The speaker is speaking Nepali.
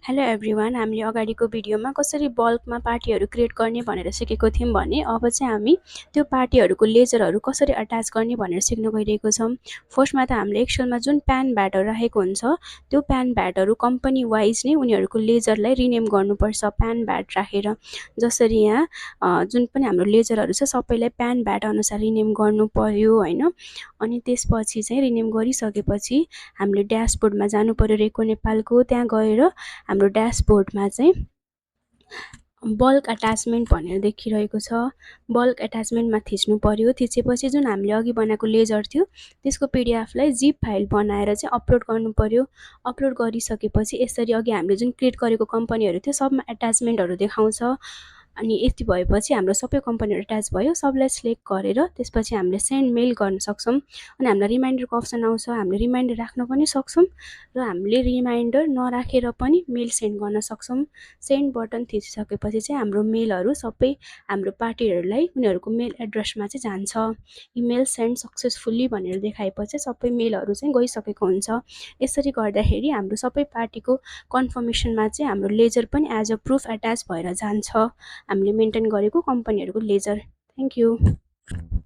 हेलो एभ्रिवान, हामीले अगाडिको भिडियोमा कसरी बल्कमा पार्टीहरू क्रिएट गर्ने भनेर सिकेको थियौँ भने अब चाहिँ हामी त्यो पार्टीहरूको लेजरहरू कसरी अट्याच गर्ने भनेर सिक्न गइरहेको छौँ। फर्स्टमा त हामीले एक्सेलमा जुन प्यान ब्याटहरू राखेको हुन्छ त्यो प्यान ब्याटहरू कम्पनी वाइज नै उनीहरूको लेजरलाई रिनेम गर्नुपर्छ प्यान ब्याट राखेर। जसरी यहाँ जुन पनि हाम्रो लेजरहरू छ सबैलाई प्यान ब्याट अनुसार रिनेम गर्नु पर्यो हैन। अनि त्यसपछि चाहिँ रिनेम गरिसकेपछि हामीले ड्यासबोर्डमा जानु पर्यो रेको नेपालको। त्यहाँ गएर हाम्रो ड्यासबोर्डमा चाहिँ बल्क अट्याचमेन्ट भनेर देखिरहेको छ। बल्क अट्याचमेन्टमा थिच्नु पर्यो। थिचेपछि जुन हामीले अघि बनाएको लेजर थियो त्यसको पिडिएफलाई जिप फाइल बनाएर चाहिँ अपलोड गर्नु पर्यो। अपलोड गरिसकेपछि यसरी अघि हामीले जुन क्रिएट गरेको कम्पनीहरू थियो सबमा अट्याचमेन्टहरू देखाउँछ। अनि यति भएपछि हाम्रो सबै कम्पनीहरू अट्याच भयो। सबलाई सिलेक्ट गरेर त्यसपछि हामीले सेन्ड मेल गर्न सक्छौँ। अनि हामीलाई रिमाइन्डरको अप्सन आउँछ। हामीले रिमाइन्डर राख्न पनि सक्छौँ र हामीले रिमाइन्डर नराखेर पनि मेल सेन्ड गर्न सक्छौँ। सेन्ड बटन थिचिसकेपछि चाहिँ हाम्रो मेलहरू सबै हाम्रो पार्टीहरूलाई उनीहरूको मेल एड्रेसमा चाहिँ जान्छ। इमेल सेन्ड सक्सेसफुल्ली भनेर देखाएपछि सबै मेलहरू चाहिँ गइसकेको हुन्छ। यसरी गर्दाखेरि हाम्रो सबै पार्टीको कन्फर्मेसनमा चाहिँ हाम्रो लेजर पनि एज अ प्रुफ एट्याच भएर जान्छ। हामीले मेन्टेन गरेको कम्पनीहरूको लेजर। Thank you.